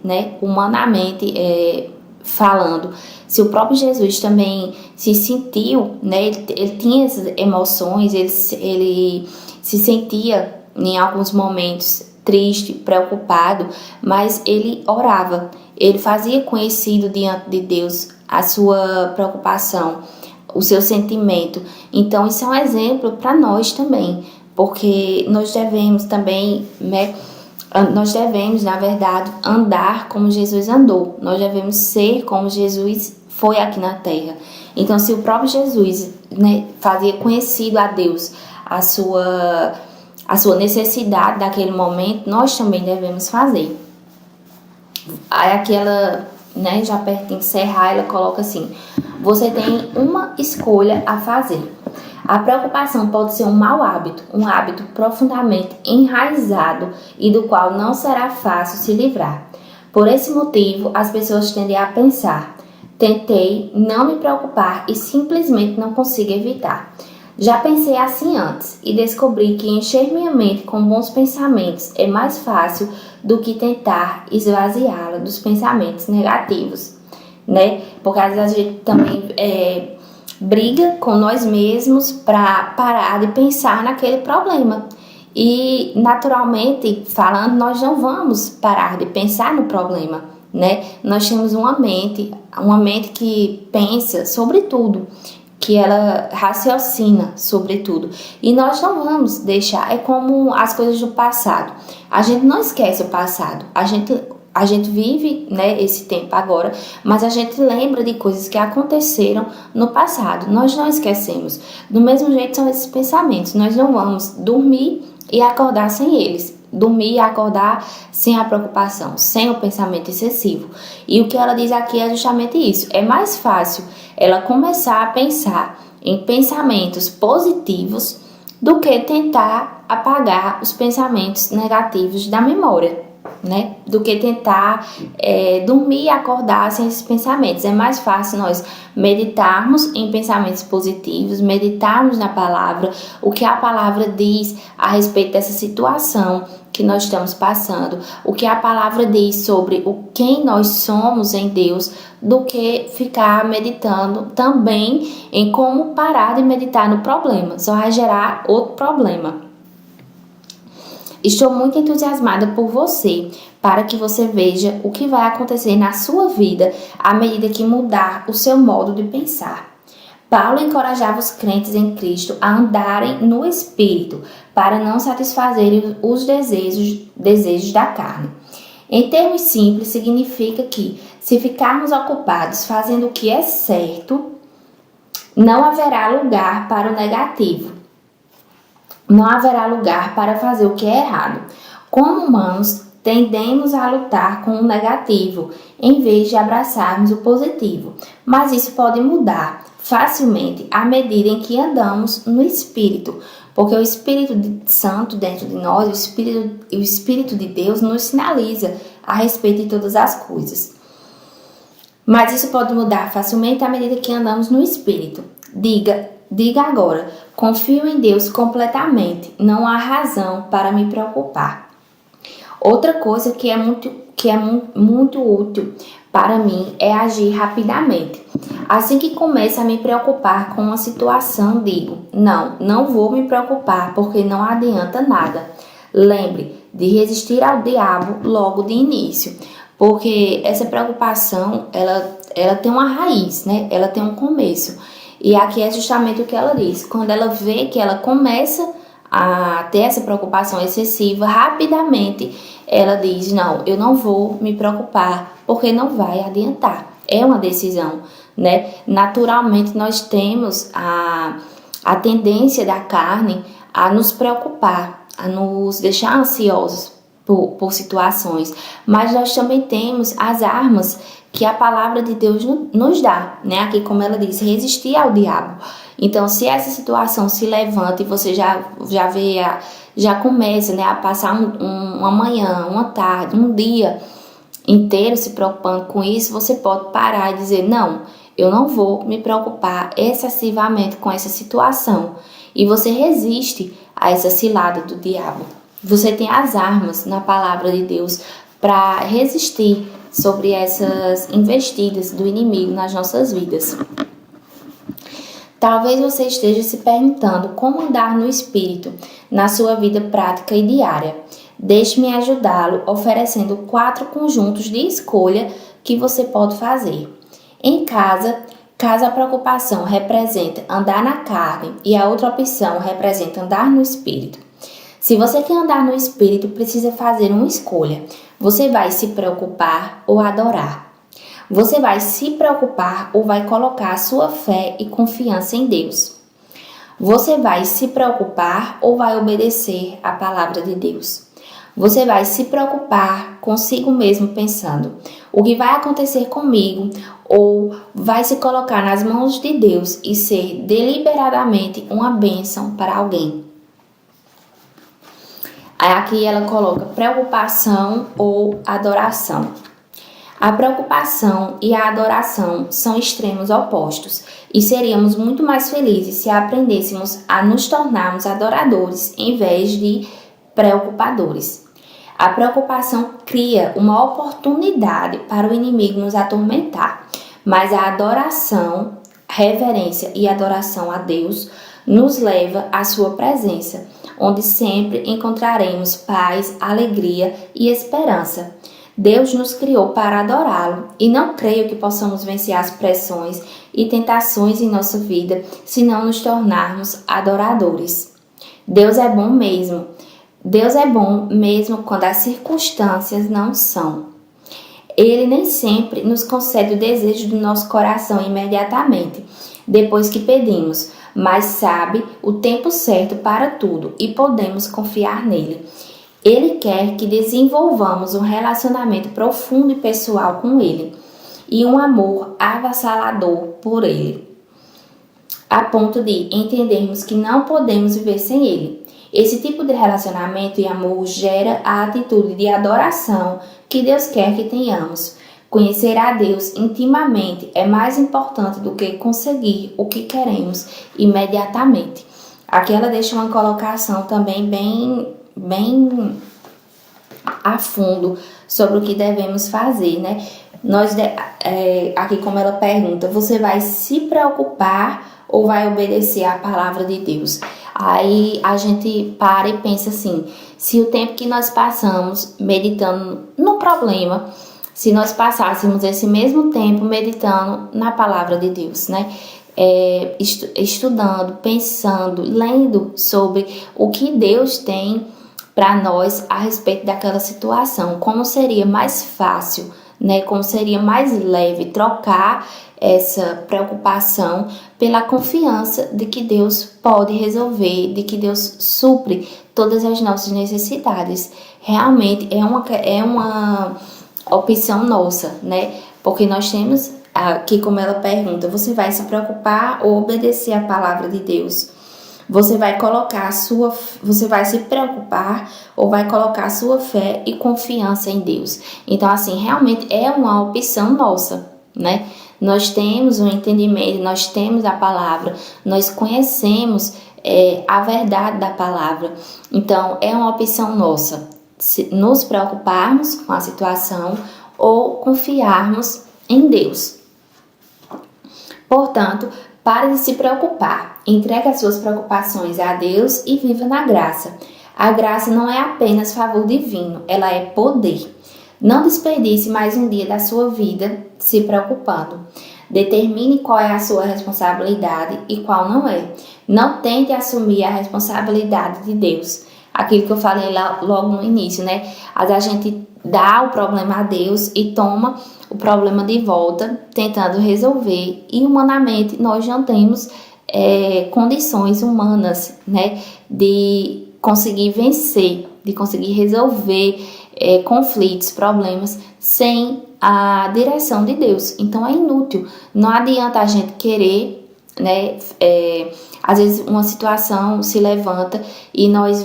falando, se o próprio Jesus também se sentiu, né, ele tinha essas emoções, ele se sentia em alguns momentos triste, preocupado, mas ele orava, ele fazia conhecido diante de Deus a sua preocupação, o seu sentimento. Então isso é um exemplo para nós também, porque nós devemos também, né, na verdade, andar como Jesus andou. Nós devemos ser como Jesus foi aqui na terra. Então, se o próprio Jesus, né, fazia conhecido a Deus a sua necessidade daquele momento, nós também devemos fazer. Aí aqui ela, né, já perto de encerrar, ela coloca assim: você tem uma escolha a fazer. A preocupação pode ser um mau hábito, um hábito profundamente enraizado e do qual não será fácil se livrar. Por esse motivo, as pessoas tendem a pensar: tentei não me preocupar e simplesmente não consigo evitar. Já pensei assim antes e descobri que encher minha mente com bons pensamentos é mais fácil do que tentar esvaziá-la dos pensamentos negativos, né? Porque às vezes a gente também briga com nós mesmos para parar de pensar naquele problema. E naturalmente falando, nós não vamos parar de pensar no problema, né? Nós temos uma mente que pensa sobre tudo, que ela raciocina sobre tudo. E nós não vamos deixar, é como as coisas do passado. A gente não esquece o passado. A gente vive, né, esse tempo agora, mas a gente lembra de coisas que aconteceram no passado. Nós não esquecemos. Do mesmo jeito são esses pensamentos. Nós não vamos dormir e acordar sem eles. Dormir e acordar sem a preocupação, sem o pensamento excessivo. E o que ela diz aqui é justamente isso. É mais fácil ela começar a pensar em pensamentos positivos do que tentar apagar os pensamentos negativos da memória, né? Do que tentar dormir e acordar sem esses pensamentos. É mais fácil nós meditarmos em pensamentos positivos, meditarmos na palavra, o que a palavra diz a respeito dessa situação que nós estamos passando, o que a palavra diz sobre quem nós somos em Deus, do que ficar meditando também em como parar de meditar no problema. Só vai gerar outro problema. Estou muito entusiasmada por você, para que você veja o que vai acontecer na sua vida à medida que mudar o seu modo de pensar. Paulo encorajava os crentes em Cristo a andarem no Espírito, para não satisfazerem os desejos da carne. Em termos simples, significa que, se ficarmos ocupados fazendo o que é certo, não haverá lugar para o negativo. Não haverá lugar para fazer o que é errado. Como humanos, tendemos a lutar com o negativo, em vez de abraçarmos o positivo. Mas isso pode mudar facilmente à medida em que andamos no Espírito, porque o Espírito Santo dentro de nós, o Espírito de Deus nos sinaliza a respeito de todas as coisas. Mas isso pode mudar facilmente à medida que andamos no Espírito. Diga agora, confio em Deus completamente, não há razão para me preocupar. Outra coisa que é muito útil para mim é agir rapidamente. Assim que começo a me preocupar com uma situação, digo, não vou me preocupar porque não adianta nada. Lembre de resistir ao diabo logo de início, porque essa preocupação, ela tem uma raiz, né? Ela tem um começo. E aqui é justamente o que ela diz. Quando ela vê que ela começa a ter essa preocupação excessiva, rapidamente ela diz, eu não vou me preocupar, porque não vai adiantar. É uma decisão, né? Naturalmente nós temos a tendência da carne a nos preocupar, a nos deixar ansiosos por situações, mas nós também temos as armas que a palavra de Deus nos dá, né? Aqui, como ela diz, resistir ao diabo. Então, se essa situação se levanta e você já começa, né, a passar uma manhã, uma tarde, um dia inteiro se preocupando com isso, você pode parar e dizer, eu não vou me preocupar excessivamente com essa situação. E você resiste a essa cilada do diabo. Você tem as armas na palavra de Deus para resistir sobre essas investidas do inimigo nas nossas vidas. Talvez você esteja se perguntando como andar no Espírito na sua vida prática e diária. Deixe-me ajudá-lo oferecendo 4 conjuntos de escolha que você pode fazer. Em casa, caso a preocupação representa andar na carne e a outra opção representa andar no Espírito. Se você quer andar no Espírito, precisa fazer uma escolha. Você vai se preocupar ou adorar? Você vai se preocupar ou vai colocar a sua fé e confiança em Deus? Você vai se preocupar ou vai obedecer à palavra de Deus? Você vai se preocupar consigo mesmo pensando, o que vai acontecer comigo? Ou vai se colocar nas mãos de Deus e ser deliberadamente uma bênção para alguém? Aqui ela coloca preocupação ou adoração. A preocupação e a adoração são extremos opostos e seríamos muito mais felizes se aprendêssemos a nos tornarmos adoradores em vez de preocupadores. A preocupação cria uma oportunidade para o inimigo nos atormentar, mas a adoração, reverência e adoração a Deus nos leva à sua presença, onde sempre encontraremos paz, alegria e esperança. Deus nos criou para adorá-lo e não creio que possamos vencer as pressões e tentações em nossa vida se não nos tornarmos adoradores. Deus é bom mesmo. Deus é bom mesmo quando as circunstâncias não são. Ele nem sempre nos concede o desejo do nosso coração imediatamente, depois que pedimos, mas sabe o tempo certo para tudo e podemos confiar nele. Ele quer que desenvolvamos um relacionamento profundo e pessoal com ele e um amor avassalador por ele, a ponto de entendermos que não podemos viver sem ele. Esse tipo de relacionamento e amor gera a atitude de adoração que Deus quer que tenhamos. Conhecer a Deus intimamente é mais importante do que conseguir o que queremos imediatamente. Aqui ela deixa uma colocação também bem a fundo sobre o que devemos fazer, né? Aqui como ela pergunta, você vai se preocupar ou vai obedecer à palavra de Deus? Aí a gente para e pensa assim, se o tempo que nós passamos meditando no problema, se nós passássemos esse mesmo tempo meditando na palavra de Deus, né? Estudando, pensando, lendo sobre o que Deus tem para nós a respeito daquela situação, como seria mais fácil, né? Como seria mais leve trocar essa preocupação pela confiança de que Deus pode resolver, de que Deus supre todas as nossas necessidades. Realmente é uma opção nossa, né? Porque nós temos aqui, como ela pergunta, você vai se preocupar ou obedecer à palavra de Deus? Você vai se preocupar ou vai colocar sua fé e confiança em Deus? Então, assim, realmente é uma opção nossa, né? Nós temos um entendimento, nós temos a palavra, nós conhecemos a verdade da palavra. Então, é uma opção nossa nos preocuparmos com a situação ou confiarmos em Deus. Portanto, pare de se preocupar, entregue as suas preocupações a Deus e viva na graça. A graça não é apenas favor divino, ela é poder. Não desperdice mais um dia da sua vida se preocupando. Determine qual é a sua responsabilidade e qual não é. Não tente assumir a responsabilidade de Deus. Aquilo que eu falei logo no início, né? A gente dá o problema a Deus e toma o problema de volta, tentando resolver. E humanamente nós não temos condições humanas, né? De conseguir vencer, de conseguir resolver conflitos, problemas sem a direção de Deus. Então é inútil. Não adianta a gente querer, né? Às vezes uma situação se levanta e nós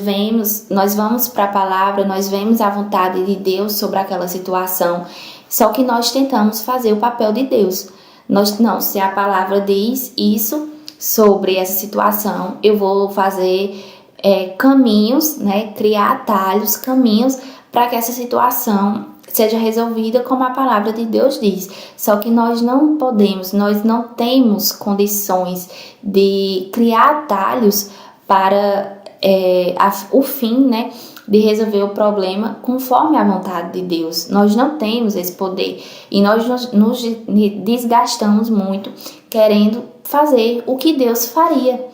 vamos para a palavra, nós vemos a vontade de Deus sobre aquela situação, só que nós tentamos fazer o papel de Deus. Se a palavra diz isso sobre essa situação, eu vou fazer caminhos, né? Criar atalhos, caminhos para que essa situação seja resolvida como a palavra de Deus diz. Só que nós não podemos, nós não temos condições de criar atalhos para o fim, né, de resolver o problema conforme a vontade de Deus. Nós não temos esse poder e nós nos desgastamos muito querendo fazer o que Deus faria,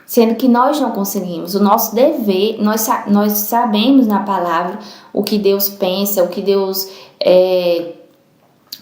sendo que nós não conseguimos. O nosso dever, nós sabemos na palavra o que Deus pensa, o que Deus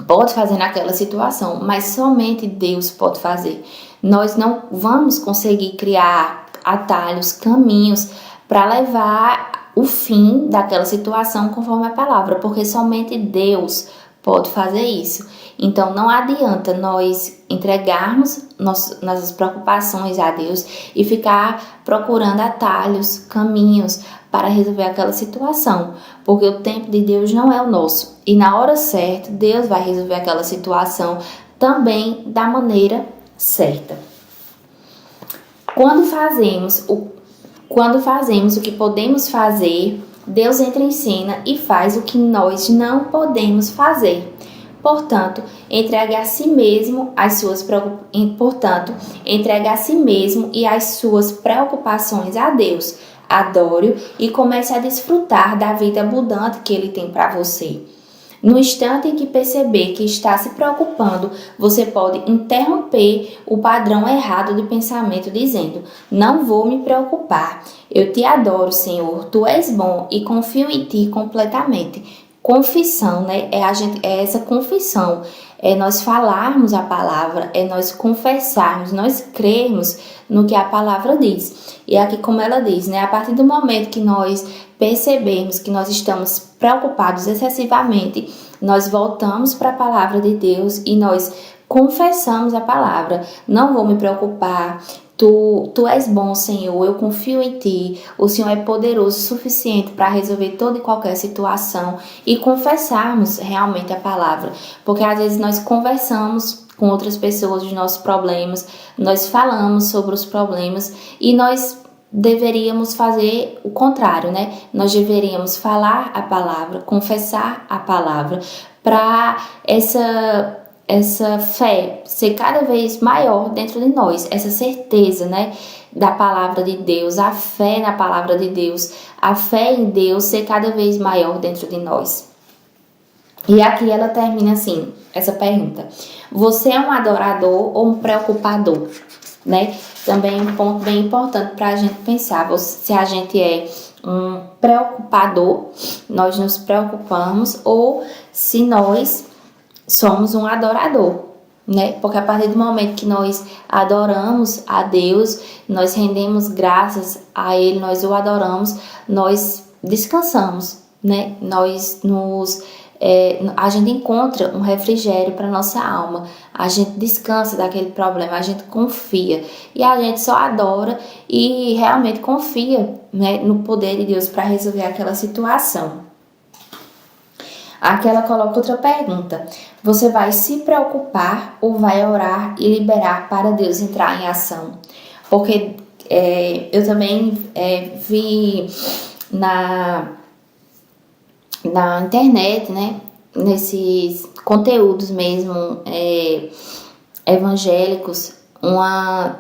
pode fazer naquela situação, mas somente Deus pode fazer. Nós não vamos conseguir criar atalhos, caminhos para levar o fim daquela situação conforme a palavra, porque somente Deus pode fazer isso. Então não adianta nós entregarmos nossas preocupações a Deus e ficar procurando atalhos, caminhos para resolver aquela situação, porque o tempo de Deus não é o nosso. E na hora certa, Deus vai resolver aquela situação também da maneira certa. Quando fazemos o que podemos fazer, Deus entra em cena e faz o que nós não podemos fazer. Portanto, entregue a si mesmo e as suas preocupações a Deus. Adore-o e comece a desfrutar da vida abundante que Ele tem para você. No instante em que perceber que está se preocupando, você pode interromper o padrão errado de pensamento dizendo: não vou me preocupar. Eu te adoro, Senhor. Tu és bom e confio em ti completamente. Confissão, né? É essa confissão. É nós falarmos a palavra, é nós confessarmos, nós crermos no que a palavra diz. E aqui como ela diz, né? A partir do momento que nós percebemos que nós estamos preocupados excessivamente, nós voltamos para a palavra de Deus e nós confessamos a palavra. Não vou me preocupar. Tu és bom, Senhor, eu confio em Ti. O Senhor é poderoso o suficiente para resolver toda e qualquer situação e confessarmos realmente a palavra. Porque às vezes nós conversamos com outras pessoas dos nossos problemas, nós falamos sobre os problemas e nós deveríamos fazer o contrário, né? Nós deveríamos falar a palavra, confessar a palavra, para essa fé ser cada vez maior dentro de nós, essa certeza, né, da palavra de Deus, a fé na palavra de Deus, a fé em Deus ser cada vez maior dentro de nós. E aqui ela termina assim, essa pergunta: você é um adorador ou um preocupador? Né? Também um ponto bem importante para a gente pensar, se a gente é um preocupador, nós nos preocupamos, ou se nós somos um adorador, né? Porque a partir do momento que nós adoramos a Deus, nós rendemos graças a Ele, nós o adoramos, nós descansamos, né? A gente encontra um refrigério para nossa alma, a gente descansa daquele problema, a gente confia e a gente só adora e realmente confia, né, no poder de Deus para resolver aquela situação. Aqui ela coloca outra pergunta: você vai se preocupar ou vai orar e liberar para Deus entrar em ação? Porque eu também vi na internet, né, nesses conteúdos mesmo evangélicos, uma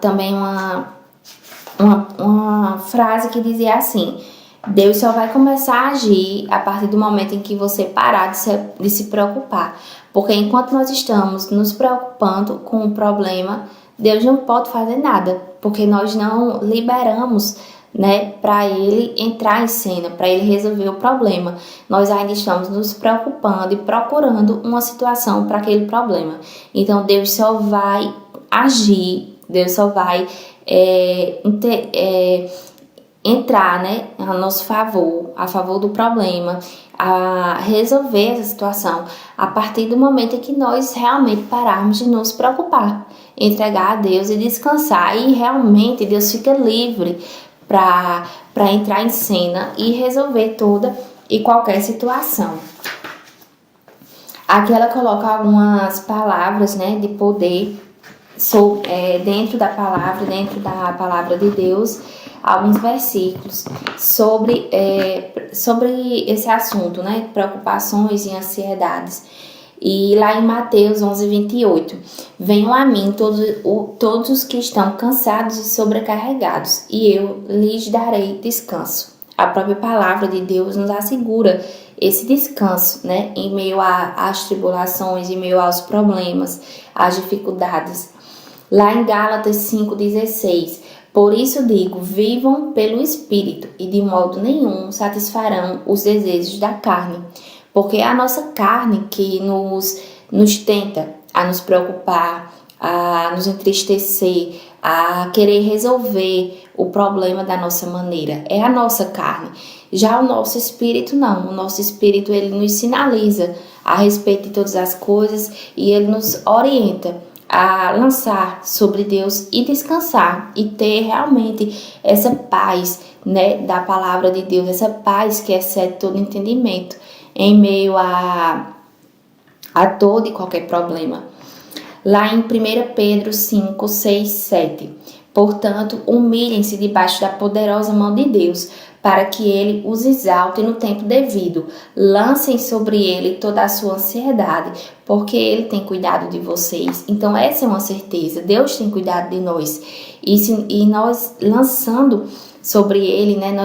frase que dizia assim: Deus só vai começar a agir a partir do momento em que você parar de se preocupar. Porque enquanto nós estamos nos preocupando com o problema, Deus não pode fazer nada, porque nós não liberamos, né, para Ele entrar em cena, para Ele resolver o problema. Nós ainda estamos nos preocupando e procurando uma situação para aquele problema. Então Deus só vai agir, Deus só vai entrar, né, a nosso favor, a favor do problema, a resolver essa situação a partir do momento em que nós realmente pararmos de nos preocupar, entregar a Deus e descansar, e realmente Deus fica livre para entrar em cena e resolver toda e qualquer situação. Aqui ela coloca algumas palavras, né, de poder dentro da palavra de Deus, alguns versículos sobre esse assunto, né, preocupações e ansiedades. E lá em Mateus 11:28, venham a mim todos os que estão cansados e sobrecarregados, e eu lhes darei descanso. A própria palavra de Deus nos assegura esse descanso, né, em meio às tribulações, em meio aos problemas, às dificuldades. Lá em Gálatas 5:16, por isso digo, vivam pelo Espírito e de modo nenhum satisfarão os desejos da carne. Porque é a nossa carne que nos tenta a nos preocupar, a nos entristecer, a querer resolver o problema da nossa maneira. É a nossa carne. Já o nosso espírito não. O nosso espírito, ele nos sinaliza a respeito de todas as coisas e ele nos orienta a lançar sobre Deus e descansar e ter realmente essa paz, né, da palavra de Deus, essa paz que excede todo entendimento em meio a todo e qualquer problema. Lá em 1 Pedro 5, 6, 7, portanto, humilhem-se debaixo da poderosa mão de Deus, para que Ele os exalte no tempo devido. Lancem sobre Ele toda a sua ansiedade, porque Ele tem cuidado de vocês. Então essa é uma certeza, Deus tem cuidado de nós. E nós lançando sobre Ele, né,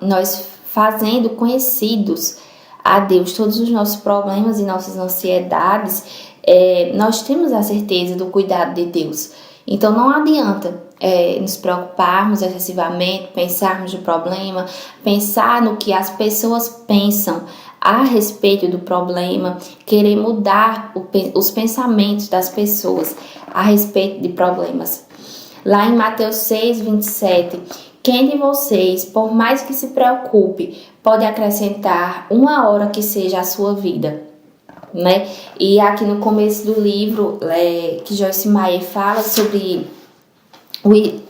nós fazendo conhecidos a Deus todos os nossos problemas e nossas ansiedades, nós temos a certeza do cuidado de Deus. Então não adianta nos preocuparmos excessivamente, pensarmos no problema, pensar no que as pessoas pensam a respeito do problema, querer mudar os pensamentos das pessoas a respeito de problemas. Lá em Mateus 6, 27, quem de vocês, por mais que se preocupe, pode acrescentar uma hora que seja a sua vida? Né? E aqui no começo do livro, que Joyce Meyer fala sobre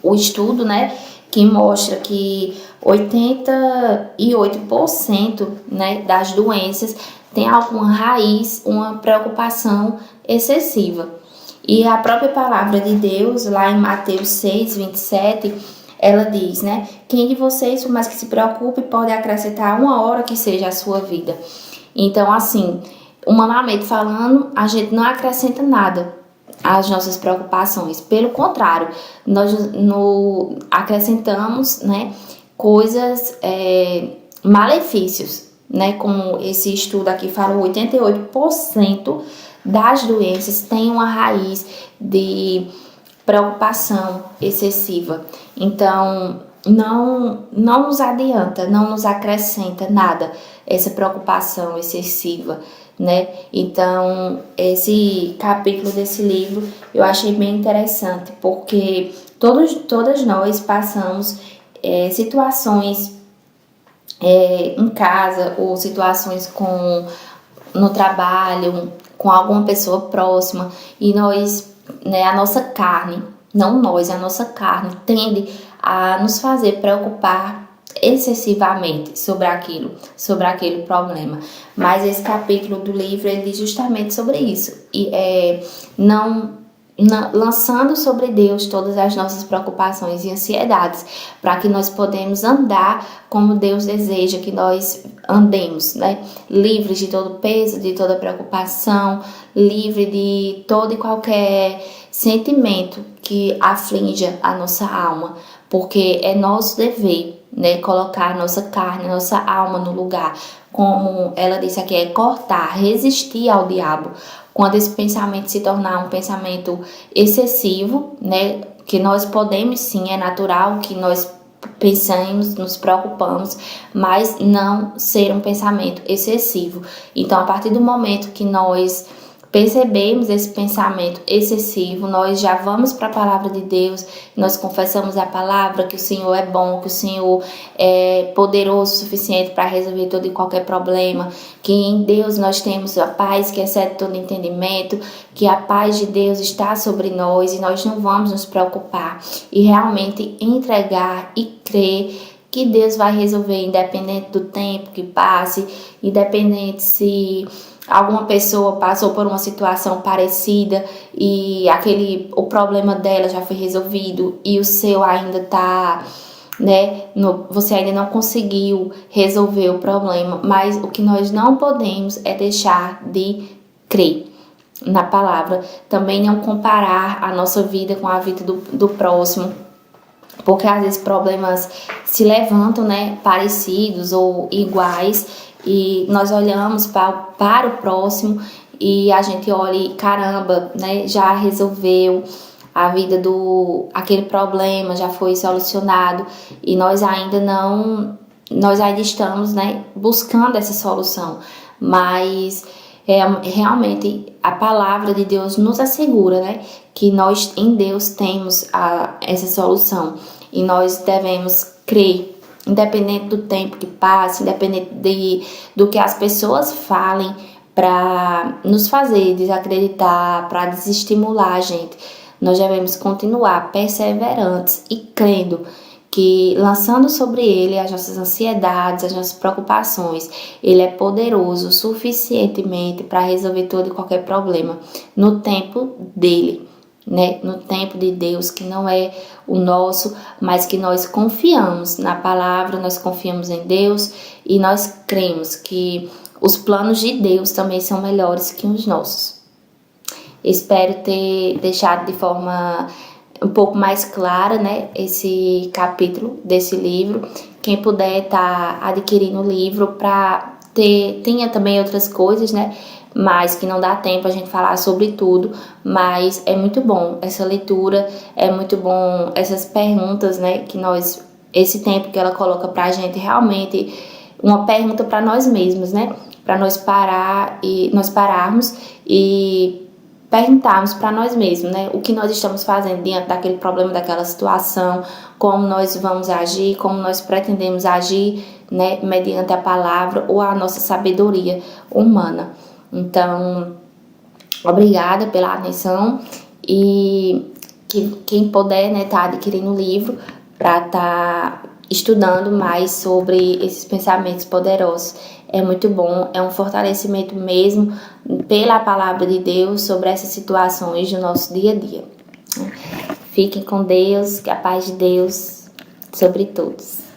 o estudo, né, que mostra que 88%, né, das doenças tem alguma raiz, uma preocupação excessiva. E a própria palavra de Deus, lá em Mateus 6:27, ela diz, né, quem de vocês, por mais que se preocupe, pode acrescentar uma hora que seja a sua vida. Então, assim, humanamente falando, a gente não acrescenta nada às nossas preocupações. Pelo contrário, nós acrescentamos, né, coisas, malefícios, né, como esse estudo aqui falou, 88% das doenças têm uma raiz de preocupação excessiva. Então, não nos adianta, não nos acrescenta nada essa preocupação excessiva, né? Então, esse capítulo desse livro eu achei bem interessante, porque todas nós passamos situações em casa ou situações no trabalho, com alguma pessoa próxima, e nós, né, a nossa carne, não nós, a nossa carne tende a nos fazer preocupar excessivamente sobre aquele problema. Mas esse capítulo do livro ele diz justamente sobre isso, e lançando sobre Deus todas as nossas preocupações e ansiedades, para que nós podemos andar como Deus deseja que nós andemos, né? Livres de todo peso, de toda preocupação, livre de todo e qualquer sentimento que aflinja a nossa alma, porque é nosso dever, né, colocar a nossa carne, a nossa alma no lugar, como ela disse aqui, é cortar, resistir ao diabo. Quando esse pensamento se tornar um pensamento excessivo, né, que nós podemos sim, é natural que nós pensamos, nos preocupamos, mas não ser um pensamento excessivo. Então, a partir do momento que nós percebemos esse pensamento excessivo, nós já vamos para a palavra de Deus, nós confessamos a palavra, que o Senhor é bom, que o Senhor é poderoso o suficiente para resolver todo e qualquer problema, que em Deus nós temos a paz que excede todo entendimento, que a paz de Deus está sobre nós e nós não vamos nos preocupar e realmente entregar e crer que Deus vai resolver, independente do tempo que passe, independente se alguma pessoa passou por uma situação parecida e o problema dela já foi resolvido e o seu ainda está, né, você ainda não conseguiu resolver o problema, mas o que nós não podemos é deixar de crer na palavra, também não comparar a nossa vida com a vida do próximo, porque às vezes problemas se levantam, né, parecidos ou iguais, e nós olhamos para o próximo e a gente olha e caramba, né, já resolveu a vida aquele problema, já foi solucionado e nós ainda estamos, né, buscando essa solução, mas realmente a palavra de Deus nos assegura, né, que nós em Deus temos essa solução e nós devemos crer, independente do tempo que passe, independente do que as pessoas falem para nos fazer desacreditar, para desestimular a gente. Nós devemos continuar perseverantes e crendo que, lançando sobre ele as nossas ansiedades, as nossas preocupações, ele é poderoso suficientemente para resolver todo e qualquer problema no tempo dele, né? No tempo de Deus, que não é o nosso, mas que nós confiamos na palavra, nós confiamos em Deus e nós cremos que os planos de Deus também são melhores que os nossos. Espero ter deixado de forma um pouco mais clara, né, esse capítulo desse livro. Quem puder estar adquirindo o livro para tenha também outras coisas, né, mas que não dá tempo a gente falar sobre tudo, mas é muito bom essa leitura, é muito bom essas perguntas, né, esse tempo que ela coloca pra gente, realmente uma pergunta para nós mesmos, né, para nós pararmos e perguntarmos para nós mesmos, né, o que nós estamos fazendo diante daquele problema, daquela situação, como nós vamos agir, como nós pretendemos agir, né, mediante a palavra ou a nossa sabedoria humana. Então, obrigada pela atenção e que quem puder, né, tá adquirindo o livro para tá estudando mais sobre esses pensamentos poderosos. É muito bom, é um fortalecimento mesmo pela palavra de Deus sobre essas situações do nosso dia a dia. Fiquem com Deus, que a paz de Deus sobre todos.